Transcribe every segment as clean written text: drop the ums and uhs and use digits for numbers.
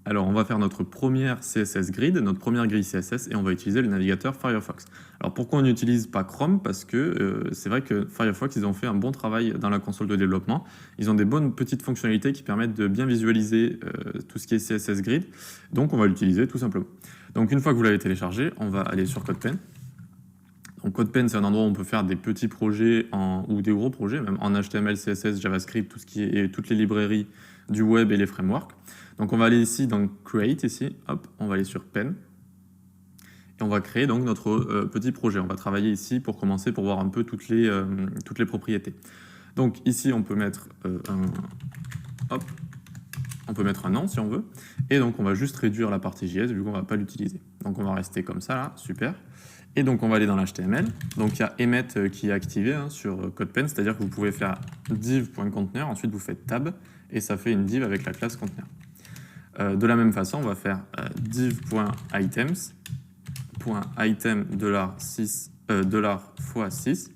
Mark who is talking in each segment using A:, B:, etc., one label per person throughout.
A: Alors, on va faire notre première CSS grid, notre première grille CSS, et on va utiliser le navigateur Firefox. Alors, pourquoi on n'utilise pas Chrome? Parce que c'est vrai que Firefox, ils ont fait un bon travail dans la console de développement. Ils ont des bonnes petites fonctionnalités qui permettent de bien visualiser tout ce qui est CSS grid. Donc, on va l'utiliser tout simplement. Donc, une fois que vous l'avez téléchargé, on va aller sur CodePen. Donc, CodePen, c'est un endroit où on peut faire des petits projets ou des gros projets, même en HTML, CSS, JavaScript, toutes les librairies du web et les frameworks. Donc, on va aller ici dans Create, ici, hop, on va aller sur Pen. Et on va créer donc notre petit projet. On va travailler ici pour commencer, pour voir un peu toutes les propriétés. Donc, ici, on peut mettre on peut mettre un nom si on veut. Et donc, on va juste réduire la partie JS vu qu'on ne va pas l'utiliser. Donc, on va rester comme ça, là, super. Et donc, on va aller dans l'HTML. Donc, il y a emmet qui est activé sur CodePen, c'est-à-dire que vous pouvez faire div.conteneur, ensuite vous faites tab, et ça fait une div avec la classe conteneur. De la même façon, on va faire div.items, .item $6, $x6,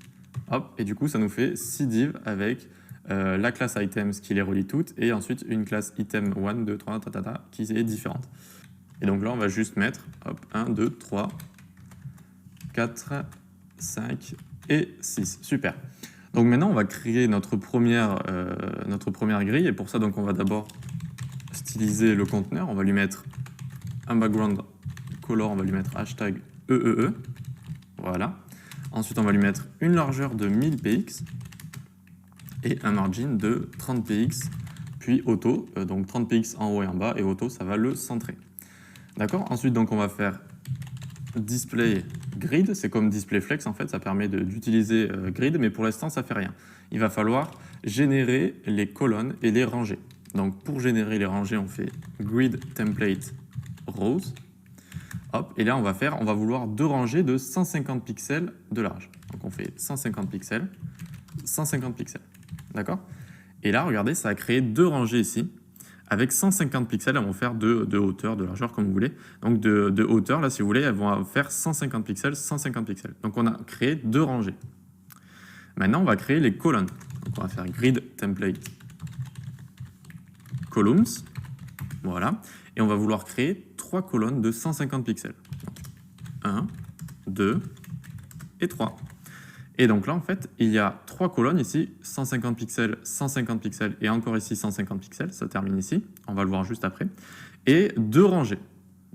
A: hop, et du coup, ça nous fait 6 divs avec la classe items qui les relie toutes, et ensuite une classe item 1, 2, 3, qui est différente. Et donc là, on va juste mettre hop, 1, 2, 3, 4, 5 et 6. Super. Donc maintenant, on va créer notre première grille. Et pour ça, donc, on va d'abord styliser le conteneur. On va lui mettre un background color. On va lui mettre hashtag EEE. Voilà. Ensuite, on va lui mettre une largeur de 1000 px et un margin de 30 px, puis auto. Donc 30 px en haut et en bas. Et auto, ça va le centrer. D'accord. Ensuite, donc, on va faire display grid, c'est comme display flex en fait, ça permet d'utiliser grid, mais pour l'instant ça fait rien. Il va falloir générer les colonnes et les rangées. Donc pour générer les rangées, on fait grid template rows. Hop, et là on va vouloir deux rangées de 150 pixels de large. Donc on fait 150 pixels, 150 pixels. D'accord? Et là, regardez, ça a créé deux rangées ici. Avec 150 pixels, elles vont faire de hauteur, de largeur, comme vous voulez. Donc de hauteur, là, si vous voulez, elles vont faire 150 pixels, 150 pixels. Donc on a créé deux rangées. Maintenant, on va créer les colonnes. Donc on va faire grid template columns. Voilà. Et on va vouloir créer trois colonnes de 150 pixels. Donc, 1, 2 et 3. Et donc là, en fait, il y a trois colonnes ici, 150 pixels et encore ici 150 pixels, ça termine ici, on va le voir juste après, et deux rangées.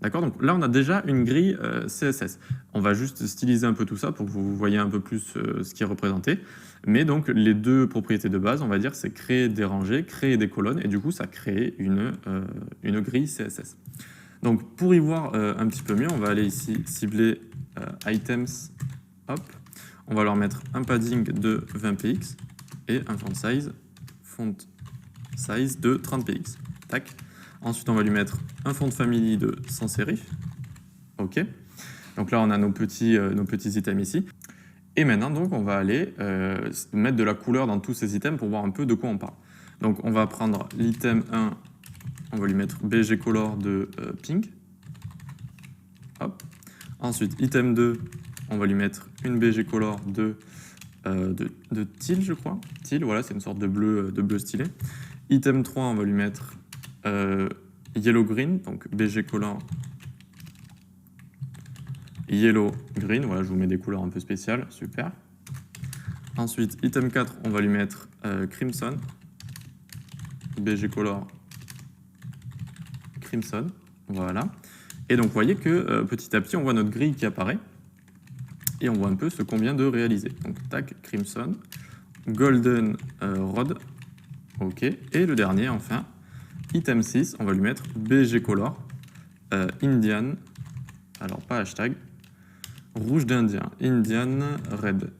A: D'accord? Donc là, on a déjà une grille CSS. On va juste styliser un peu tout ça pour que vous voyez un peu plus ce qui est représenté. Mais donc, les deux propriétés de base, on va dire, c'est créer des rangées, créer des colonnes, et du coup, ça crée une grille CSS. Donc, pour y voir un petit peu mieux, on va aller ici cibler items, hop. On va leur mettre un padding de 20 px et un font size de 30 px. Tac. Ensuite, on va lui mettre un font family de sans serif. OK. Donc là, on a nos petits items ici. Et maintenant, donc, on va aller mettre de la couleur dans tous ces items pour voir un peu de quoi on parle. Donc, on va prendre l'item 1, on va lui mettre BG color de pink. Hop. Ensuite, item 2, on va lui mettre une BG color de teal, je crois. Teal, voilà, c'est une sorte de bleu stylé. Item 3, on va lui mettre yellow green, donc BG color yellow green. Voilà, je vous mets des couleurs un peu spéciales, super. Ensuite, item 4, on va lui mettre crimson, BG color crimson. Voilà. Et donc, vous voyez que petit à petit, on voit notre grille qui apparaît. Et on voit un peu ce qu'on vient de réaliser. Donc, tac, crimson, golden rod, ok. Et le dernier, enfin, item 6, on va lui mettre BG color, Indian, alors pas hashtag, rouge d'Indien, Indian red.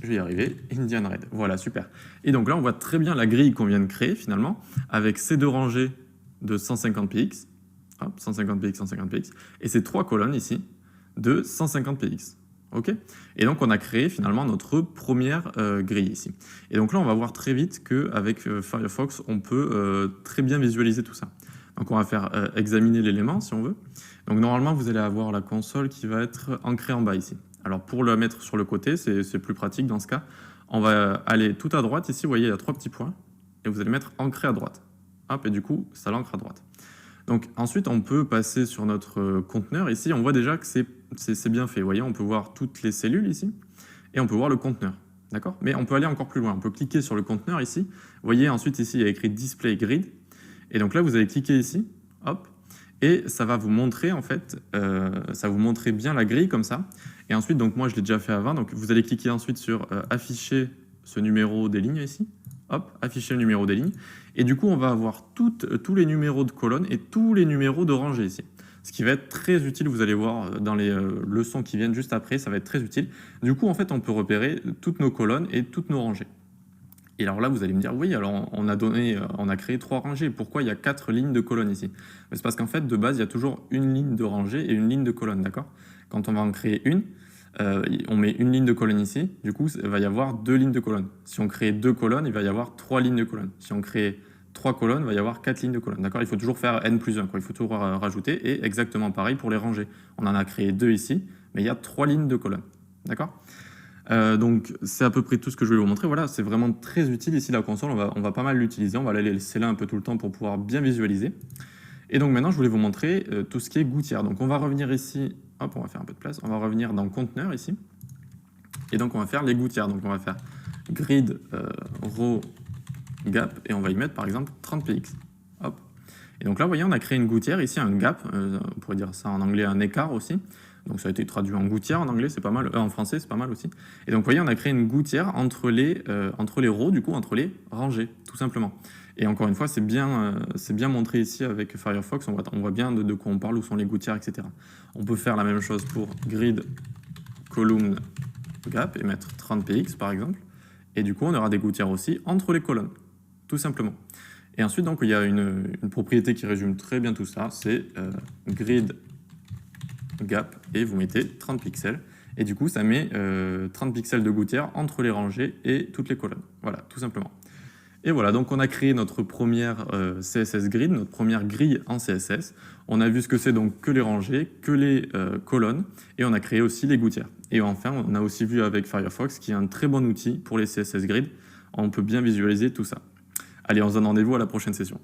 A: Je vais y arriver, Indian red. Voilà, super. Et donc là, on voit très bien la grille qu'on vient de créer, finalement, avec ces deux rangées de 150 px, hop, 150 px, 150 px, et ces trois colonnes ici, de 150 px. Ok. Et donc, on a créé finalement notre première grille ici. Et donc là, on va voir très vite qu'avec Firefox, on peut très bien visualiser tout ça. Donc, on va faire examiner l'élément, si on veut. Donc, normalement, vous allez avoir la console qui va être ancrée en bas ici. Alors, pour la mettre sur le côté, c'est plus pratique dans ce cas. On va aller tout à droite. Ici, vous voyez, il y a trois petits points. Et vous allez mettre ancré à droite. hop, et du coup, ça l'ancre à droite. Donc ensuite, on peut passer sur notre conteneur. Ici, on voit déjà que c'est bien fait. Vous voyez, on peut voir toutes les cellules ici, et on peut voir le conteneur. D'accord? Mais on peut aller encore plus loin. On peut cliquer sur le conteneur ici. Vous voyez, ensuite, ici, il y a écrit Display Grid. Et donc là, vous allez cliquer ici, hop, et ça va vous montrer, en fait, ça va vous montrer bien la grille comme ça. Et ensuite, donc moi, je l'ai déjà fait avant. Donc vous allez cliquer ensuite sur Afficher ce numéro des lignes ici. Hop, afficher le numéro des lignes. Et du coup, on va avoir tous les numéros de colonnes et tous les numéros de rangées ici. Ce qui va être très utile, vous allez voir dans les leçons qui viennent juste après, ça va être très utile. Du coup, en fait, on peut repérer toutes nos colonnes et toutes nos rangées. Et alors là, vous allez me dire, oui, alors on a créé 3 rangées. Pourquoi il y a 4 lignes de colonnes ici? C'est parce qu'en fait, de base, il y a toujours une ligne de rangée et une ligne de colonne, d'accord? Quand on va en créer une, on met une ligne de colonne ici, du coup, il va y avoir 2 lignes de colonne. Si on crée 2 colonnes, il va y avoir 3 lignes de colonne. Si on crée 3 colonnes, il va y avoir 4 lignes de colonne. D'accord? Il faut toujours faire n plus 1, quoi. Il faut toujours rajouter. Et exactement pareil pour les rangées. On en a créé 2 ici, mais il y a 3 lignes de colonne. D'accord? Donc c'est à peu près tout ce que je vais vous montrer. Voilà, c'est vraiment très utile ici la console, on va pas mal l'utiliser, on va la laisser là un peu tout le temps pour pouvoir bien visualiser. Et donc maintenant je voulais vous montrer tout ce qui est gouttière. Donc on va revenir ici, hop, on va faire un peu de place, on va revenir dans conteneur ici. Et donc on va faire les gouttières. Donc on va faire grid row gap et on va y mettre par exemple 30 px. Hop. Et donc là vous voyez on a créé une gouttière ici, un gap, on pourrait dire ça en anglais un écart aussi. Donc ça a été traduit en gouttière en anglais, c'est pas mal, en français c'est pas mal aussi. Et donc vous voyez on a créé une gouttière entre les rows, du coup entre les rangées, tout simplement. Et encore une fois c'est bien montré ici avec Firefox, on voit bien de quoi on parle, où sont les gouttières, etc. On peut faire la même chose pour grid column gap et mettre 30 px par exemple. Et du coup on aura des gouttières aussi entre les colonnes, tout simplement. Et ensuite donc il y a une propriété qui résume très bien tout ça, c'est grid gap et vous mettez 30 pixels et du coup ça met 30 pixels de gouttière entre les rangées et toutes les colonnes. Voilà, tout simplement. Et voilà, donc on a créé notre première CSS grid, notre première grille en CSS. On a vu ce que c'est donc que les rangées, que les colonnes, et on a créé aussi les gouttières. Et enfin, on a aussi vu avec Firefox, qui est un très bon outil pour les CSS grid. On peut bien visualiser tout ça. Allez, on se donne rendez-vous à la prochaine session.